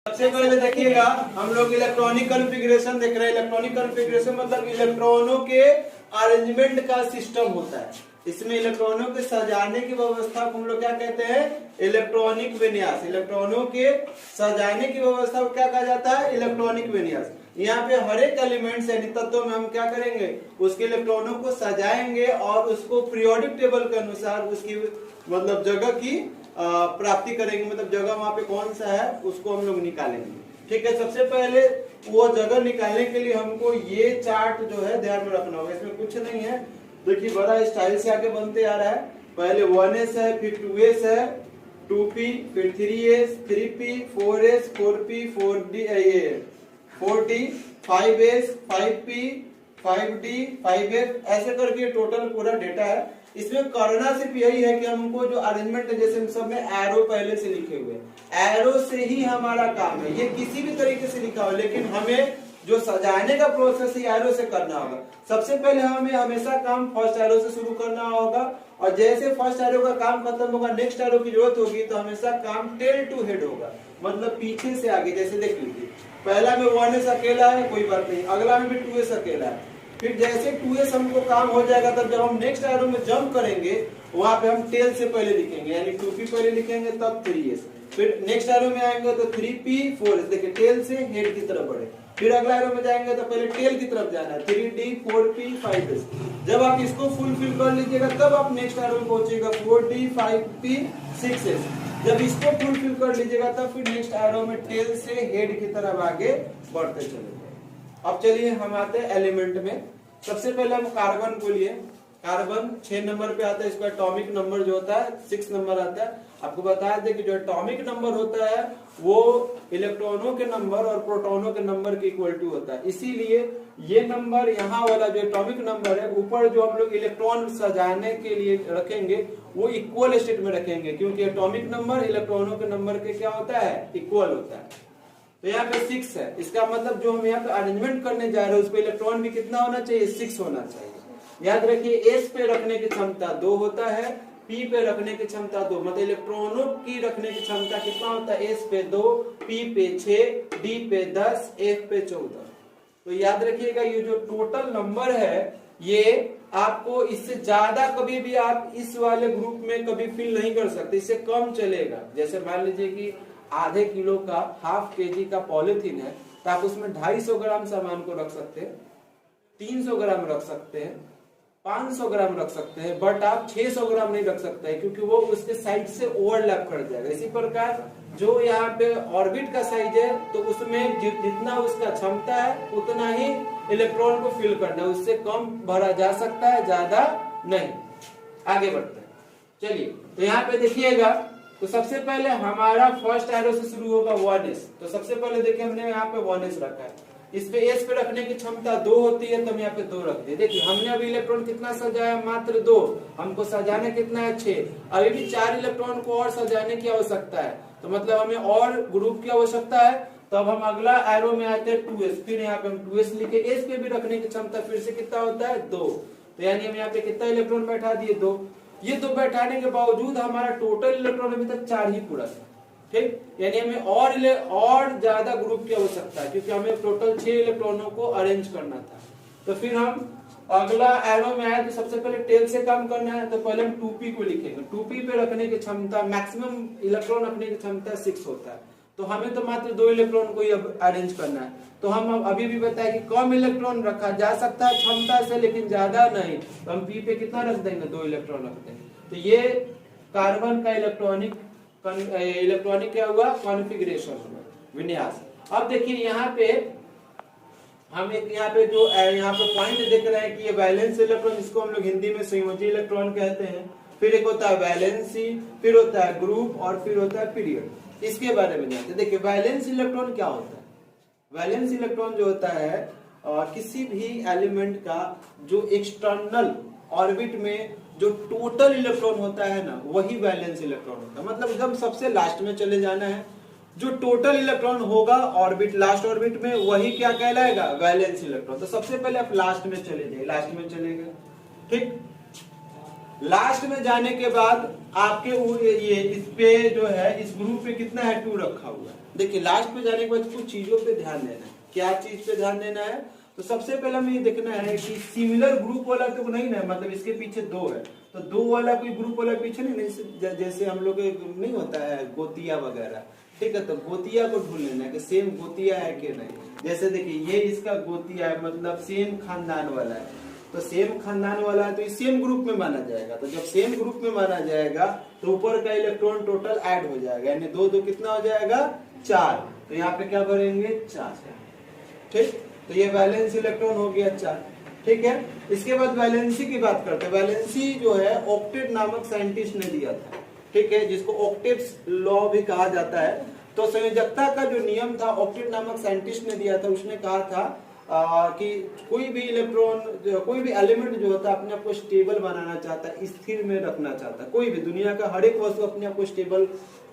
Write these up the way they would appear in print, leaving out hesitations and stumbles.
सबसे पहले देखिएगा हम लोग इलेक्ट्रॉनिक कॉन्फ़िगरेशन देख रहे हैं। इलेक्ट्रॉनिक कॉन्फ़िगरेशन मतलब इलेक्ट्रॉनों के अरेंजमेंट का सिस्टम होता है। इसमें इलेक्ट्रॉनों के सजाने की व्यवस्था को हम लोग क्या कहते हैं? इलेक्ट्रॉनिक विन्यास। इलेक्ट्रॉनों के सजाने की व्यवस्था को क्या कहा जाता है? इलेक्ट्रॉनिक विन्यास। यहाँ पे हर एक एलिमेंट्स यानी तत्वों में हम क्या करेंगे? उसके इलेक्ट्रॉनों को सजाएंगे और उसको पीरियोडिक टेबल के अनुसार उसकी मतलब जगह की प्राप्ति करेंगे। मतलब जगह वहां पे कौन सा है उसको हम लोग निकालेंगे। ठीक है, सबसे पहले वो जगह निकालने के लिए हमको ये चार्ट जो है ध्यान में रखना होगा। इसमें कुछ नहीं है, देखिए बड़ा स्टाइल से आगे बनते आ रहा है। पहले 1s है, फिर 2s है, 2p, फिर 3s, 3p, 4s, 4p, 4d, 5s, 5p, 5d, 5f, ऐसे करके टोटल पूरा डेटा है। इसमें करना सिर्फ यही है कि हमको जो अरेंजमेंट है, जैसे हम सब में एरो पहले से लिखे हुए, एरो से ही हमारा काम है। ये किसी भी तरीके से लिखा हो, लेकिन हमें जो सजाने का प्रोसेस है एरो से करना होगा। सबसे पहले हमें हमेशा काम फर्स्ट एरो से शुरू करना होगा, और जैसे फर्स्ट एरो का काम खत्म होगा, नेक्स्ट एरो की जरूरत होगी, तो हमेशा काम टेल टू हेड होगा, मतलब पीछे से आगे। जैसे देख लीजिए, पहला में 1s अकेला है, कोई बात नहीं, अगला में भी 2s अकेला है। फिर जैसे 2s हमको काम हो जाएगा, तब जब हम नेक्स्ट एरो में जंप करेंगे, वहां पे हम टेल से पहले लिखेंगे, यानी 2p पहले लिखेंगे, तब 3s। फिर नेक्स्ट एरो में आएंगे तो 3p, 4s। देखिए टेल से हेड की तरफ बढ़े। फिर अगला एरो में जाएंगे तो पहले टेल की तरफ जाना है, 3d, 4p, 5s। जब आप इसको फुलफिल कर लीजिएगा, तब आप नेक्स्ट एरो में पहुंचेगा 4d, 5p, 6s। जब इसको फुलफिल कर लीजिएगा, तब फिर नेक्स्ट एरो में टेल से हेड की तरफ आगे बढ़ते चले। अब चलिए हम आते हैं एलिमेंट में। सबसे पहले हम कार्बन को लिए। कार्बन 6 नंबर पे आता है, इसका एटॉमिक नंबर जो होता है 6 नंबर आता है। आपको बताया था कि जो एटॉमिक नंबर होता है वो इलेक्ट्रॉनों के नंबर और प्रोटॉनों के नंबर के इक्वल टू होता है। इसीलिए ये नंबर, यहाँ वाला जो एटॉमिक नंबर है, ऊपर जो हम लोग इलेक्ट्रॉन सजाने के लिए रखेंगे वो इक्वल स्टेट में रखेंगे, क्योंकि एटॉमिक नंबर इलेक्ट्रॉनों के नंबर के क्या होता है? इक्वल होता है। तो यहाँ पे 6 है, इसका मतलब जो हम यहाँ पे अरेंजमेंट करने जा रहे हैं उसको इलेक्ट्रॉन भी कितना होना चाहिए? 6 होना चाहिए। याद रखिए, S पे रखने की क्षमता 2 होता है, P पे रखने की क्षमता 2, मतलब इलेक्ट्रॉनों की रखने की क्षमता कितना होता है? S पे 2, P पे 6, D पे 10, F पे 14। तो याद रखिएगा, ये जो टोटल नंबर है, ये आपको इससे ज्यादा कभी भी आप इस वाले ग्रुप में कभी फिल नहीं कर सकते, इससे कम चलेगा। जैसे मान लीजिए कि आधे किलो का, हाफ केजी का पॉलिथीन है, तो आप उसमें 250 ग्राम सामान को रख सकते हैं, 300 ग्राम रख सकते हैं, 500 ग्राम रख सकते हैं, बट आप 600 ग्राम नहीं रख सकते हैं, क्योंकि वो उसके साइड से ओवरलैप कर जाएगा। इसी प्रकार जो यहाँ पे ऑर्बिट का साइज है, तो उसमें जितना उसका क्षमता है उतना ही इलेक्ट्रॉन को फिल करना है, उससे कम भरा जा सकता है, ज्यादा नहीं। आगे बढ़ते हैं, चलिए। तो यहाँ पे देखिएगा, तो सबसे पहले हमारा फर्स्ट एरो से शुरू होगा 1s। तो सबसे पहले देखिए हमने यहाँ पे 1s रखा है, इस पे s पे रखने की क्षमता 2 होती है, तो हम यहाँ पे 2 रख दिए। देखिए हमने अभी इलेक्ट्रॉन कितना सजाया? मात्र 2। हमको सजाने कितना है? 6। अभी भी 4 इलेक्ट्रॉन को और सजाने की आवश्यकता है, तो मतलब हमें और ग्रुप की आवश्यकता है। तब हम अगला एरो में आते हैं 2s। फिर यहाँ पे हम 2s लिखे, s पे भी रखने की क्षमता फिर से कितना होता है? 2। तो यानी हम यहाँ पे कितना इलेक्ट्रॉन बैठा दिए? 2। ये 2 बैठाने के बावजूद हमारा टोटल इलेक्ट्रॉन अभी तक 4 ही पूरा था। ठीक, यानी हमें और ज्यादा ग्रुप की आवश्यकता है, क्योंकि हमें टोटल 6 इलेक्ट्रॉनों को अरेंज करना था। तो फिर हम अगला एरो में आए, तो सबसे पहले टेल से काम करना है, तो पहले हम 2p को लिखेंगे। 2p पे रखने की क्षमता, मैक्सिमम इलेक्ट्रॉन रखने की क्षमता 6 होता है, तो हमें तो मात्र 2 इलेक्ट्रॉन को ही अब अरेंज करना है। तो हम अभी भी बताया कि कम इलेक्ट्रॉन रखा जा सकता है क्षमता से, लेकिन ज्यादा नहीं। तो हम p पे कितना रख देंगे? 2 इलेक्ट्रॉन रख देंगे। तो ये कार्बन का इलेक्ट्रॉनिक क्या हुआ? कॉन्फ़िगरेशन, विन्यास। अब देखिए यहाँ पे हम एक यहाँ पे पॉइंट देख रहे हैं कि ये वैलेंस इलेक्ट्रॉन, जिसको हम लोग हिंदी में संयोजी इलेक्ट्रॉन कहते हैं। फिर एक होता है वैलेंसी, फिर होता है ग्रुप, और फिर होता है पीरियड। इसके बारे में जानते हैं। देखिए वैलेंस इलेक्ट्रॉन क्या होता है? वैलेंस इलेक्ट्रॉन जो होता है किसी भी एलिमेंट का जो एक्सटर्नल ऑर्बिट में जो टोटल इलेक्ट्रॉन होता है ना, वही वैलेंस इलेक्ट्रॉन होता है। मतलब एकदम सबसे लास्ट में चले जाना है, जो टोटल इलेक्ट्रॉन होगा ऑर्बिट, लास्ट ऑर्बिट में, वही क्या कहलाएगा? Valence electron. तो सबसे पहले आप लास्ट में चले जाइए, लास्ट में चले गए। ठीक, लास्ट में जाने के बाद आपके ये इस पे जो है, इस ग्रुप पे कितना है? 2 रखा हुआ है। देखिए लास्ट पे जाने के बाद कुछ चीजों पे ध्यान देना है। क्या चीज पे ध्यान देना है? तो सबसे पहले हमें ये देखना है कि सिमिलर ग्रुप वाला तो नहीं ना, मतलब इसके पीछे दो है तो दो वाला कोई ग्रुप वाला पीछे नहीं, जैसे हम लोग नहीं होता है गोतिया वगैरह, ठीक है। तो गोतिया को ढूंढ लेना है कि सेम गोतिया है कि नहीं। जैसे देखिए ये इसका गोतिया है, मतलब सेम खानदान वाला है, तो सेम खानदान वाला है तो ये सेम ग्रुप में माना जाएगा। तो जब सेम ग्रुप में माना जाएगा तो ऊपर का इलेक्ट्रॉन टोटल ऐड हो जाएगा, यानी दो दो कितना हो जाएगा 4। तो यहाँ पे क्या भरेंगे 4, ठीक। तो ये वैलेंस इलेक्ट्रॉन हो गया 4, ठीक है। इसके बाद वैलेंसी की बात करते हैं। वैलेंसी जो है ऑक्टेट नामक साइंटिस्ट ने दिया था, ठीक है, जिसको ऑक्टेट्स लॉ भी कहा जाता है। तो संयोजकता का जो नियम था ऑक्टेट नामक साइंटिस्ट ने दिया था। उसने कहा था कि कोई भी इलेक्ट्रॉन, कोई भी एलिमेंट जो होता है अपने आप को स्टेबल बनाना चाहता है, स्थिर में रखना चाहता है। कोई भी दुनिया का हर एक वस्तु अपने आप को स्टेबल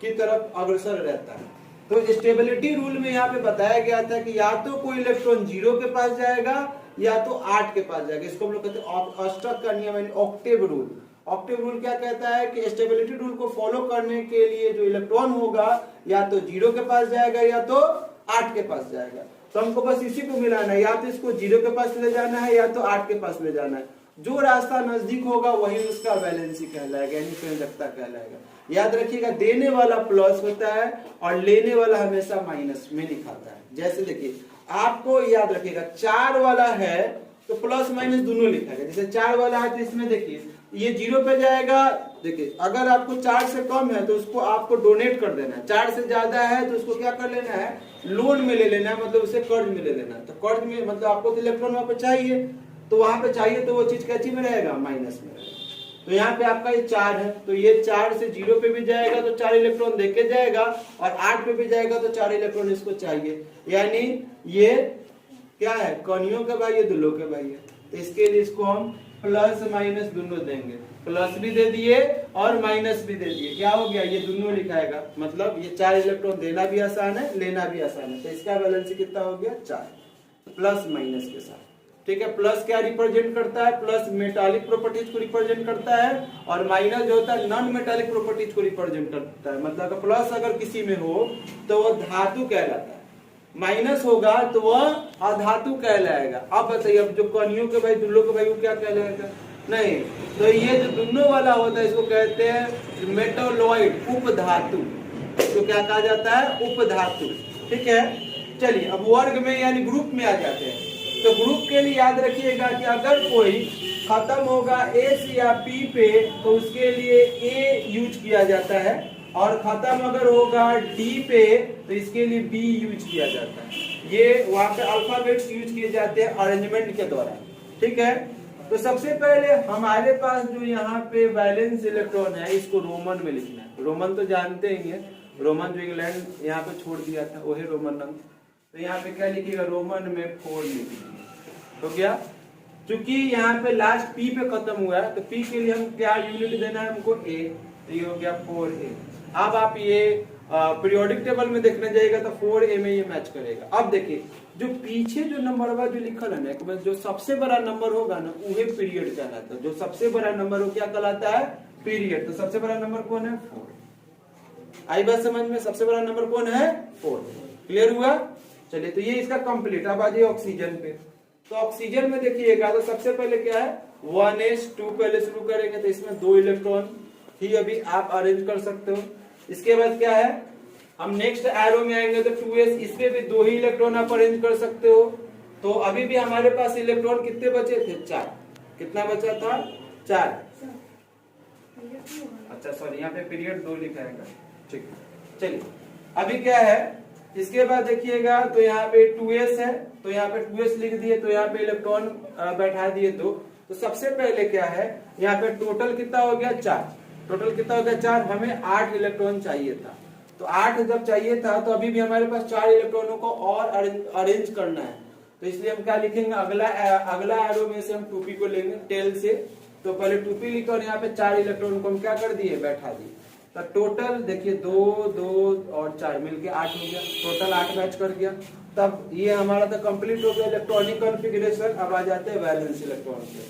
की तरफ अग्रसर रहता है। तो स्टेबिलिटी रूल में यहाँ पे बताया गया था कि या तो कोई इलेक्ट्रॉन 0 के पास जाएगा या तो 8 के पास जाएगा। इसको हम लोग कहते हैं अष्टक का नियम, यानी ऑक्टेव रूल। ऑक्टेव रूल क्या कहता है कि स्टेबिलिटी रूल को फॉलो करने के लिए जो इलेक्ट्रॉन होगा या तो 0 के पास जाएगा या तो 8 के पास जाएगा। तो हमको बस इसी को मिलाना है, या तो इसको 0 के पास ले जाना है या तो 8 के पास ले जाना है। जो रास्ता नजदीक होगा वही उसका वैलेंसी कहलाएगा, यानी संयोजकता कहलाएगा। याद रखिएगा देने वाला प्लस होता है और लेने वाला हमेशा माइनस में लिखाता है। जैसे देखिए आपको याद रखिएगा 4 वाला है तो प्लस माइनस दोनों लिखा है। जैसे 4 वाला है तो इसमें देखिए ये 0 पे जाएगा। देखिए अगर आपको 4 से कम है तो उसको आपको डोनेट कर देना है, 4 से ज्यादा है तो उसको क्या कर लेना है, लोन में ले लेना है, मतलब उसे कर्ज में ले लेना है। तो कर्ज में मतलब आपको तो इलेक्ट्रॉन वहां पे चाहिए, तो वहां पे चाहिए तो वो चीज कैसी में रहेगा, माइनस में रहेगा। तो यहाँ पे आपका ये 4 है तो ये 4 से 0 पे भी जाएगा तो 4 इलेक्ट्रॉन देके जाएगा, और 8 पे भी जाएगा तो 4 इलेक्ट्रॉन इसको चाहिए। यानी ये क्या है, कणियों के भाई, ये दुल्लों के भाई है। तो इसके लिए इसको हम प्लस माइनस दोनों देंगे, प्लस भी दे दिए और माइनस भी दे दिए। क्या हो गया, ये दोनों लिखाएगा, मतलब ये 4 इलेक्ट्रॉन देना भी आसान है, लेना भी आसान है। तो इसका बैलेंस कितना हो गया 4, प्लस माइनस के साथ, ठीक है। प्लस क्या रिप्रेजेंट करता है, प्लस मेटालिक प्रॉपर्टीज को रिप्रेजेंट करता है, और माइनस जो होता है नॉन मेटालिक प्रॉपर्टीज को रिप्रेजेंट करता है। मतलब प्लस अगर किसी में हो तो वो धातु कहलाता है, माइनस होगा तो वह अधातु कहलाएगा। अब बताइए, अब जो कणियों के भाई दुल्लों के भाई वो क्या कहलाएगा, नहीं। तो ये जो दोनों वाला होता है इसको कहते हैं मेटालॉइड, उपधातु। तो क्या कहा जाता है, उपधातु, ठीक है। चलिए अब वर्ग में यानी ग्रुप में आ जाते हैं। तो ग्रुप के लिए याद रखिएगा कि अगर कोई खत्म होगा एस या पी पे तो उसके लिए ए यूज किया जाता है, और खत्म अगर होगा डी पे तो इसके लिए बी यूज किया जाता है। ये वहां पे अल्फाबेट्स यूज किए जाते हैं अरेंजमेंट के दौरान, ठीक है। तो सबसे पहले हमारे पास जो यहाँ पे वैलेंस इलेक्ट्रॉन है इसको रोमन में लिखना है। रोमन तो जानते ही हैं, रोमन जो इंग्लैंड यहाँ पे छोड़ दिया था वही रोमन नंबर। तो यहाँ पे क्या लिखिएगा, रोमन में 4 लिखिएगा, हो गया। क्योंकि यहाँ पे लास्ट पी पे खत्म हुआ है तो पी के लिए हम क्या यूनिट देना है हमको, ए। तो ये हो गया 4a। अब आप ये पीरियोडिक टेबल में देखने जाइएगा तो 4a में ये मैच करेगा। अब देखिए जो पीछे जो नंबर हुआ जो लिखल है ना, जो सबसे बड़ा नंबर होगा ना वही पीरियड कहलाता है। जो सबसे बड़ा नंबर हो क्या कहलाता है, पीरियड। तो सबसे बड़ा नंबर कौन है, 4। आई बात समझ में, सबसे बड़ा नंबर कौन है, 4। क्लियर हुआ। चलिए तो ये इसका कंप्लीट। अब आ जाइए ऑक्सीजन पे। तो ऑक्सीजन में देखिएगा तो सबसे पहले क्या है, 1s2 पहले शुरू करेंगे तो इसमें 2 इलेक्ट्रॉन ही अभी आप अरेंज कर सकते हो। इसके बाद क्या है, हम नेक्स्ट एरो में आएंगे तो 2s, इसमें भी 2 ही इलेक्ट्रॉन आप अरेंज कर सकते हो। तो अभी भी हमारे पास इलेक्ट्रॉन कितने बचे थे, 4। कितना बचा था, 4। अच्छा सॉरी, यहाँ पे पीरियड 2 लिखा है, ठीक है। चलिए अभी क्या है, इसके बाद देखिएगा तो यहाँ पे 2s है तो यहाँ पे 2s लिख दिए, तो यहाँ पे इलेक्ट्रॉन बैठा दिए 2। तो सबसे पहले क्या है, यहाँ पे टोटल कितना हो गया, 4। टोटल कितना हो गया, 4। हमें 8 इलेक्ट्रॉन चाहिए था, तो 8 जब चाहिए था तो अभी भी हमारे पास 4 इलेक्ट्रॉनों को और अरेंज करना है। तो इसलिए हम क्या लिखेंगे, अगला एरो में से हम 2p को लेंगे टेल से। तो पहले 2p लिखा और यहाँ पे 4 इलेक्ट्रॉन को हम क्या कर दिए, बैठा दिए। तो टोटल देखिए 2 2 और 4 मिलके 8 हो गया, टोटल 8 मैच कर गया। तब ये हमारा तो कंप्लीट हो गया इलेक्ट्रॉनिक कॉन्फ़िगरेशन। अब आ जाते हैं वैलेंस इलेक्ट्रॉन पे।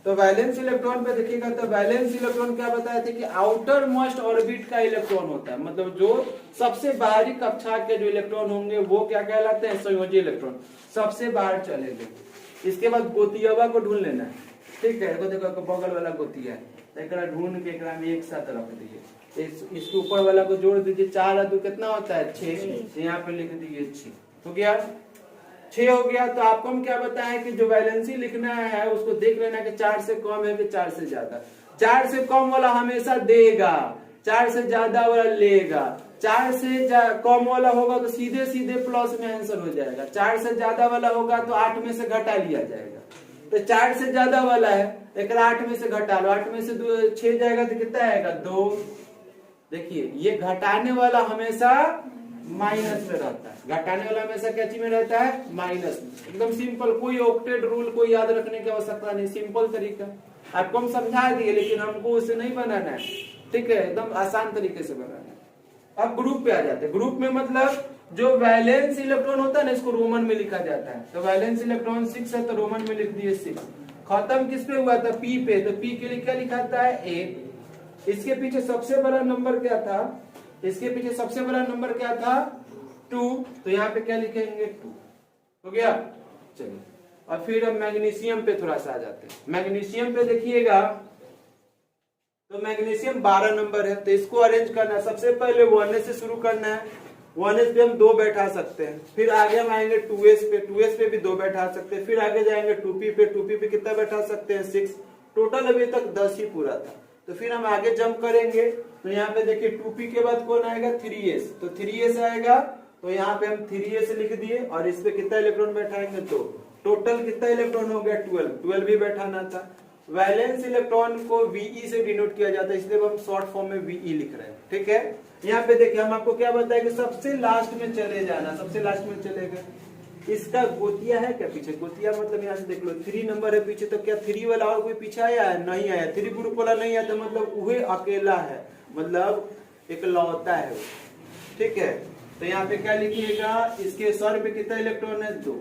तो वैलेंस इलेक्ट्रॉन पे देखिएगा तो वैलेंस इलेक्ट्रॉन क्या बताया थे कि आउटर मोस्ट ऑर्बिट का इलेक्ट्रॉन होता है, मतलब जो सबसे बाहरी कक्षा के जो इलेक्ट्रॉन होंगे वो क्या कहलाते हैं, संयोजी इलेक्ट्रॉन, सबसे बाहर चले गए। इसके बाद गोतियावा को ढूंढ लेना है, ठीक है, देखो बगल वाला गोतिया है, ढूंढ के में एक साथ रख दीजिए, इसके ऊपर वाला को जोड़ दीजिए, 4 और 2 कितना होता है 6, यहाँ पे लिख दीजिए 6, हो गया 6 हो गया। तो आपको हम क्या बताएं कि जो वैलेंसी लिखना है उसको देख लेना कि 4 से कम है कि 4 से ज्यादा। 4 से कम वाला हमेशा देगा, 4 से ज्यादा वाला लेगा। 4 से कम वाला होगा तो सीधे सीधे प्लस में आंसर हो जाएगा, 4 से ज्यादा वाला होगा तो 8 में से घटा लिया जाएगा। तो 4 से ज्यादा वाला है, एक 8 में से घटा लो, 8 में से 6 जाएगा तो कितना आएगा 2। देखिए ये घटाने वाला हमेशा माइनस में रहता है, घटाने वाला हमेशा क्या चीज में रहता है, माइनस में। एकदम सिंपल, कोई ऑक्टेट रूल कोई याद रखने की आवश्यकता नहीं, सिंपल तरीका आपको हम समझा दिए, लेकिन हमको उसे नहीं बनाना है, ठीक है, एकदम आसान तरीके से बनाना है। अब ग्रुप पे आ जाते हैं। ग्रुप में मतलब जो वैलेंस इलेक्ट्रॉन होता है ना, इसको रोमन में लिखा जाता है। तो वैलेंस इलेक्ट्रॉन 6 है तो रोमन में लिख दिए 6। खत्म किस पे हुआ था, पी पे, तो पी के लिए क्या लिखा था 1। इसके पीछे सबसे बड़ा नंबर क्या था, इसके पीछे सबसे बड़ा नंबर क्या था 2, तो यहाँ पे क्या लिखेंगे 2, हो गया। चलिए और फिर हम मैग्नीशियम पे थोड़ा सा आ जाते हैं। मैग्नीशियम पे देखिएगा तो मैग्नीशियम 12 नंबर है, तो इसको अरेंज करना है। सबसे पहले 1s से शुरू करना है, 1s पे हम 2 बैठा सकते हैं, फिर आगे हम आएंगे 2s पे, 2s पे भी 2 बैठा सकते हैं, फिर आगे जाएंगे 2p पे, 2p पे कितना बैठा सकते हैं 6। टोटल अभी तक 10 ही पूरा था। तो फिर हम आगे जंप करेंगे, तो यहाँ पे देखिए 2p के बाद कौन आएगा 3s, तो 3s आएगा, तो यहाँ पे हम 3s लिख दिए और इस पे कितना इलेक्ट्रॉन बैठाएंगे 2। टोटल कितना इलेक्ट्रॉन हो गया 12 भी बैठाना था। वैलेंस इलेक्ट्रॉन को Ve से डिनोट किया जाता है, इसलिए हम शॉर्ट फॉर्म में Ve लिख रहे हैं, ठीक है। यहाँ पे देखिए हम आपको क्या बताया कि सबसे लास्ट में चले जाना, सबसे लास्ट में चले गए। इसका गोतिया है क्या पीछे, गोतिया मतलब यहाँ से देख लो 3 नंबर है पीछे, तो क्या 3 वाला और कोई पीछे आया है, नहीं आया। 3 ग्रुप वाला नहीं आया, तो मतलब वही अकेला है, मतलब एक लौता है, ठीक है। तो यहाँ पे क्या लिखिएगा, इसके सर पे कितना इलेक्ट्रॉन है 2।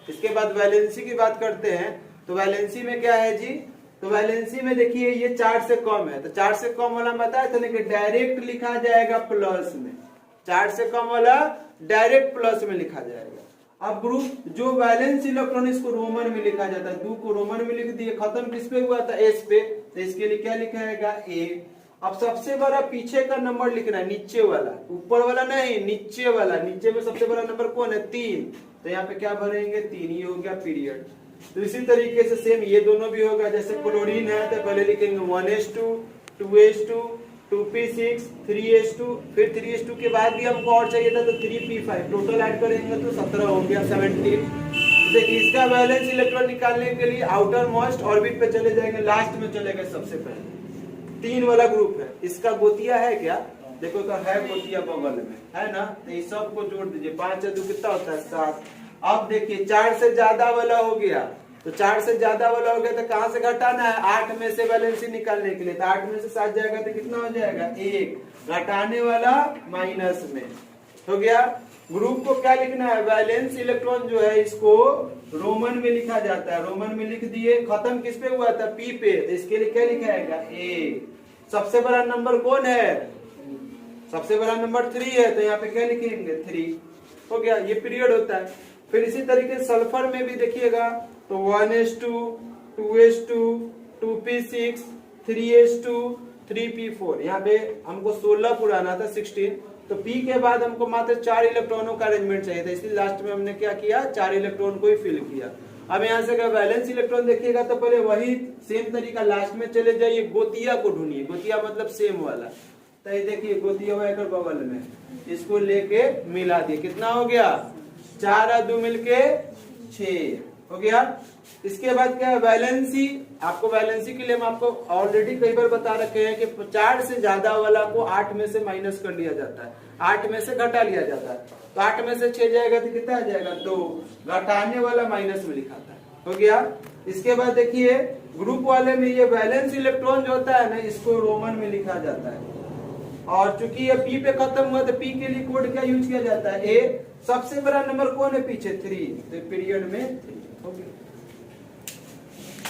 इसके बाद वैलेंसी की बात करते हैं, तो वैलेंसी में क्या है जी, तो वैलेंसी में देखिए ये 4 से कम है, तो 4 से कम वाला बताया था ना कि डायरेक्ट लिखा जाएगा प्लस में, 4 से कम वाला डायरेक्ट प्लस में लिखा जाएगा। अब ग्रुप जो वैलेंस इलेक्ट्रॉन इसको रोमन में लिखा जाता है, 2 को रोमन में लिख दिए। खत्म किस पे हुआ था s पे, तो इसके लिए क्या लिखा जाएगा 1। अब सबसे बड़ा पीछे का नंबर लिखना है, नीचे वाला, ऊपर वाला नहीं, नीचे वाला। नीचे में सबसे बड़ा नंबर कौन है 3, तो यहाँ पे क्या भरेंगे 3, ये हो गया पीरियड। तो इसी तरीके से सेम ये दोनों भी होगा, जैसे क्लोरीन है तो पहले लिखेंगे 1s2, 2s2, 2p6, 3s2, फिर 3s2 के बाद भी हमको और चाहिए था तो 3p5, टोटल ऐड करेंगे तो 17 हो गया 17। देखिए इसका वैलेंस इलेक्ट्रॉन निकालने के लिए आउटर मोस्ट ऑर्बिट पे चले जाएंगे, लास्ट में चले गए सबसे पहले। 3 वाला ग्रुप है, इसका गोतिया है क्या, देखो तो है गोतिया बगल में है ना, तो इस सब को जोड़ दीजिए, 5 और 2 कितना होता है 7। अब देखिए 4 से ज्यादा वाला हो गया, तो 4 से ज्यादा वाला हो गया तो कहां से घटाना है, 8 में से वैलेंसी निकालने के लिए, तो 8 में से 7 जाएगा तो कितना हो जाएगा 1, घटाने वाला माइनस में, हो गया। ग्रुप को क्या लिखना है, वैलेंस इलेक्ट्रॉन जो है इसको रोमन में लिखा जाता है, रोमन में लिख दिए। खत्म किस पे हुआ था p पे, तो इसके लिए क्या लिखा जाएगा a। सबसे बड़ा नंबर कौन है, सबसे बड़ा नंबर 3 है, तो यहाँ पे क्या लिखेंगे 3, हो गया। ये पीरियड होता है। फिर इसी तरीके से सल्फर में भी देखिएगा तो 1s2, 2s2, 2p6, 3s2, 3p4, यहाँ पे हमको 16 पुराना था 16, तो p के बाद हमको मात्र 4 इलेक्ट्रॉनों का अरेंजमेंट चाहिए था, इसलिए लास्ट में हमने क्या किया 4 इलेक्ट्रॉन को ही फिल किया। अब यहाँ से अगर वैलेंस इलेक्ट्रॉन देखिएगा तो पहले वही सेम तरीका, लास्ट में चले जाइए, गोतिया को ढूंढिए, गोतिया मतलब सेम वाला, तो ये देखिए गोतिया हुआ है बगल में, इसको लेके मिला दिए, कितना हो गया 4 और 2 मिलके 6 हो गया। इसके बाद क्या है वैलेंसी, आपको वैलेंसी के लिए हम आपको ऑलरेडी कई बार बता रखे हैं कि 4 से ज्यादा वाला को 8 में से माइनस कर लिया जाता है, 8 में से घटा लिया जाता है, तो 8 में से 6 जाएगा तो कितना आ जाएगा 2, घटाने वाला माइनस में लिखा था, हो गया। इसके बाद देखिए ग्रुप वाले में ये वैलेंस इलेक्ट्रॉन जो होता है ना, इसको रोमन में लिखा जाता है, और चूंकि ये p पे खत्म हुआ तो p के लिए कोड क्या यूज किया जाता है a। सबसे बड़ा नंबर कौन है पीछे 3, तो पीरियड में 3 हो गया।